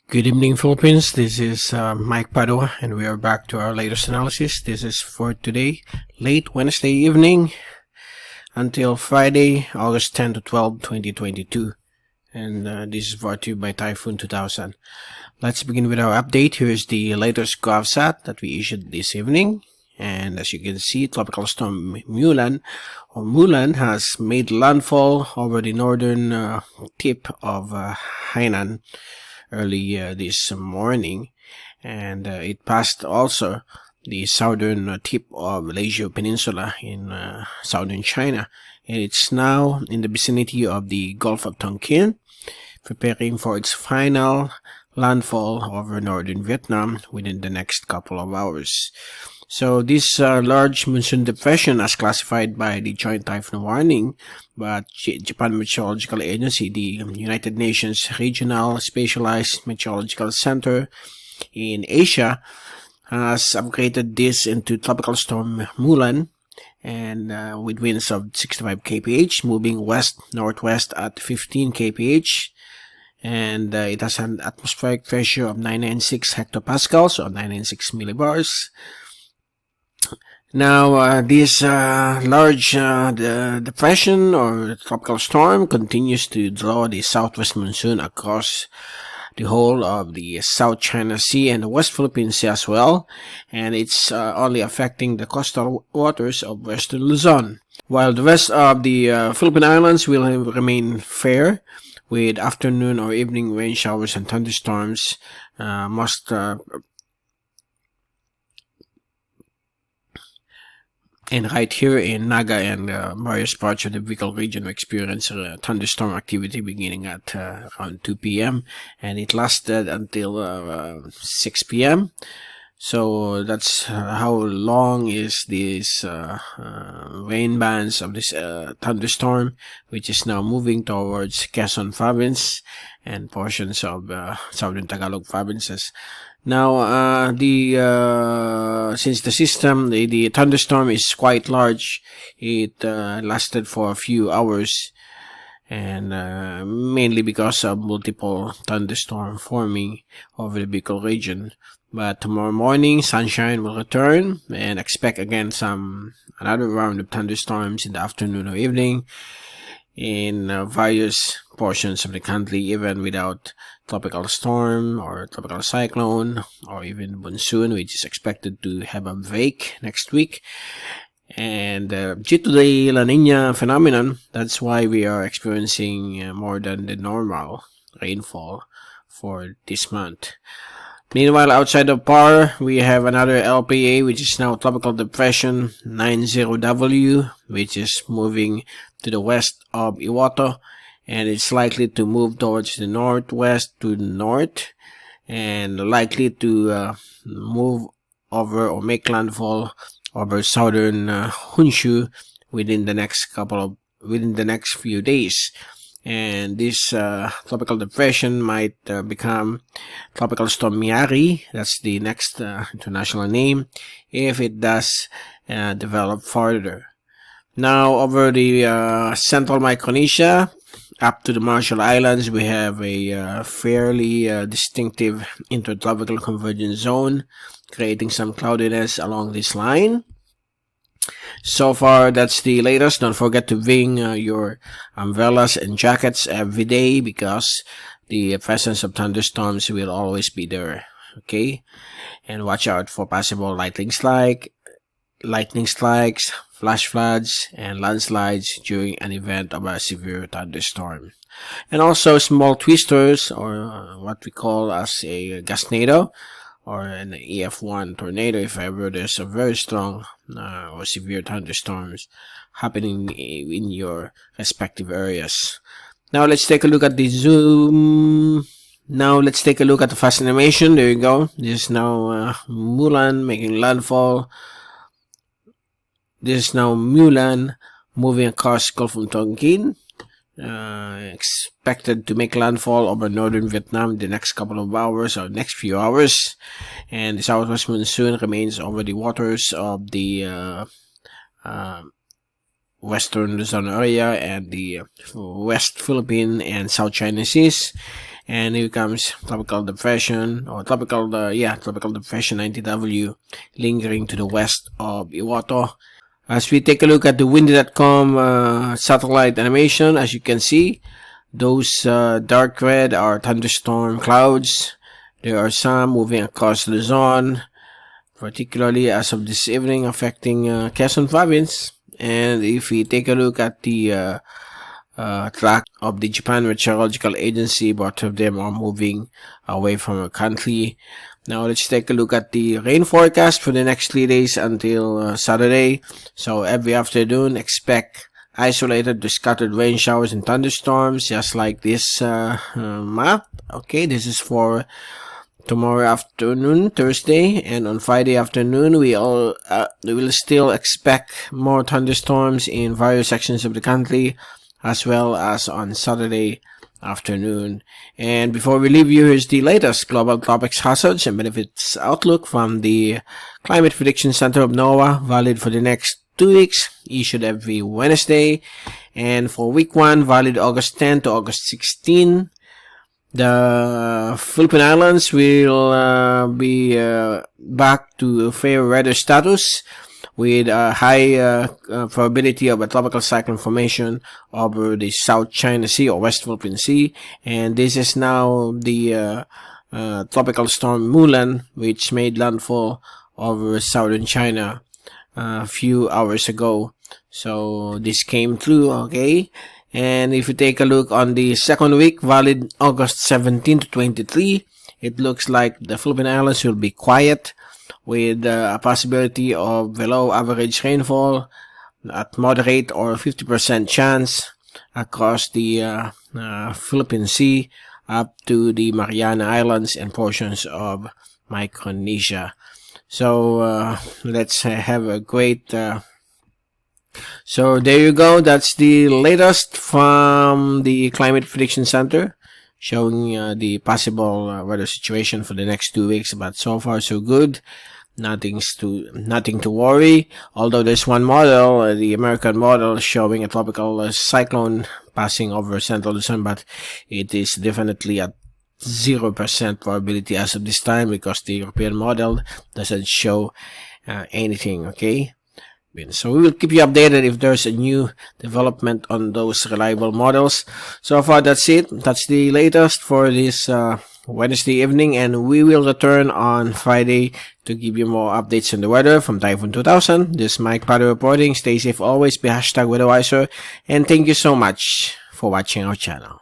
Good evening, Philippines. This is Mike Padua, and we are back to our latest analysis. This is for today, late Wednesday evening until Friday, August 10 to 12, 2022. And this is brought to you by Typhoon2000. Let's begin with our update. Here's the latest GovSat that we issued this evening. And as you can see, Tropical Storm Mulan has made landfall over the northern tip of Hainan early this morning, and it passed also the southern tip of Malaysia Peninsula in southern China, and it's now in the vicinity of the Gulf of Tonkin, preparing for its final landfall over northern Vietnam within the next couple of hours. So this large monsoon depression, as classified by the Joint Typhoon Warning, but Japan Meteorological Agency, the United Nations Regional Specialized Meteorological Center in Asia, has upgraded this into Tropical Storm Mulan, and with winds of 65 kph, moving west-northwest at 15 kph. And it has an atmospheric pressure of 996 hectopascals, or 996 millibars. Now, this large depression or tropical storm continues to draw the southwest monsoon across the whole of the South China Sea and the West Philippine Sea as well, and it's only affecting the coastal waters of western Luzon, while the rest of the Philippine Islands will remain fair, with afternoon or evening rain showers and thunderstorms. And right here in Naga and various parts of the Bicol region, we experienced thunderstorm activity beginning at around 2 p.m. and it lasted until 6 p.m. So that's how long is this rain bands of this thunderstorm, which is now moving towards Quezon province and portions of southern Tagalog provinces. Now, since the system, the thunderstorm is quite large, it lasted for a few hours, and mainly because of multiple thunderstorms forming over the Bicol region. But tomorrow morning, sunshine will return, and expect again another round of thunderstorms in the afternoon or evening in various portions of the country, even without tropical storm or tropical cyclone or even monsoon, which is expected to have a break next week. And due to the La Nina phenomenon, that's why we are experiencing more than the normal rainfall for this month. Meanwhile, outside of PAR, we have another LPA, which is now Tropical Depression 90W, which is moving to the west of Iwato, and it's likely to move towards the northwest to the north, and likely to move over or make landfall over southern Honshu within the next few days. And this tropical depression might become Tropical Storm Miari. That's the next international name, if it does develop further. Now, over the central Micronesia up to the Marshall Islands, we have a fairly distinctive intertropical convergence zone, creating some cloudiness along this line. So far, that's the latest. Don't forget to bring your umbrellas and jackets every day, because the presence of thunderstorms will always be there. Okay? And watch out for possible lightning strikes, flash floods, and landslides during an event of a severe thunderstorm. And also small twisters, or what we call as a gasnado, or an EF1 tornado, if ever there's a very strong or severe thunderstorms happening in your respective areas. Now let's take a look at the zoom. Now let's take a look at the fast animation. There you go. This is now Mulan making landfall. This is now Mulan moving across Gulf of Tonkin. Expected to make landfall over northern Vietnam in the next couple of hours or next few hours, and the southwest monsoon remains over the waters of the western Luzon area and the West Philippine and South China Seas, And here comes tropical depression, or tropical depression 90W, lingering to the west of Iwato. As we take a look at the windy.com satellite animation, as you can see, those dark red are thunderstorm clouds. There are some moving across the zone, particularly as of this evening, affecting Quezon province. And if we take a look at the track of the Japan Meteorological Agency, both of them are moving away from our country. Now let's take a look at the rain forecast for the next 3 days until Saturday. So every afternoon, expect isolated to scattered rain showers and thunderstorms, just like this map. Okay, this is for tomorrow afternoon, Thursday, and on Friday afternoon we will still expect more thunderstorms in various sections of the country, as well as on Saturday afternoon. And before we leave you, here's the latest global tropics hazards and benefits outlook from the Climate Prediction Center of NOAA, valid for the next 2 weeks, issued every Wednesday. And for week 1, valid August 10 to August 16. The Philippine Islands will be back to fair weather status, with a high probability of a tropical cyclone formation over the South China Sea or West Philippine Sea. And this is now the tropical storm Mulan, which made landfall over southern China a few hours ago. So this came through, okay? And if you take a look on the second week, valid August 17 to 23, it looks like the Philippine Islands will be quiet, with a possibility of below average rainfall at moderate or 50% chance across the Philippine Sea up to the Mariana Islands and portions of Micronesia. So let's have a great so there you go. That's the latest from the Climate Prediction Center, showing the possible weather situation for the next 2 weeks. But so far so good. Nothing to worry. Although there's one model, the American model, showing a tropical cyclone passing over central Luzon, but it is definitely at 0% probability as of this time, because the European model doesn't show anything. Okay. So we will keep you updated if there's a new development on those reliable models. So far, that's it. That's the latest for this Wednesday evening, and we will return on Friday to give you more updates on the weather from Typhoon 2000. This is Mike Padua reporting. Stay safe always, be #WeatherWiser, and thank you so much for watching our channel.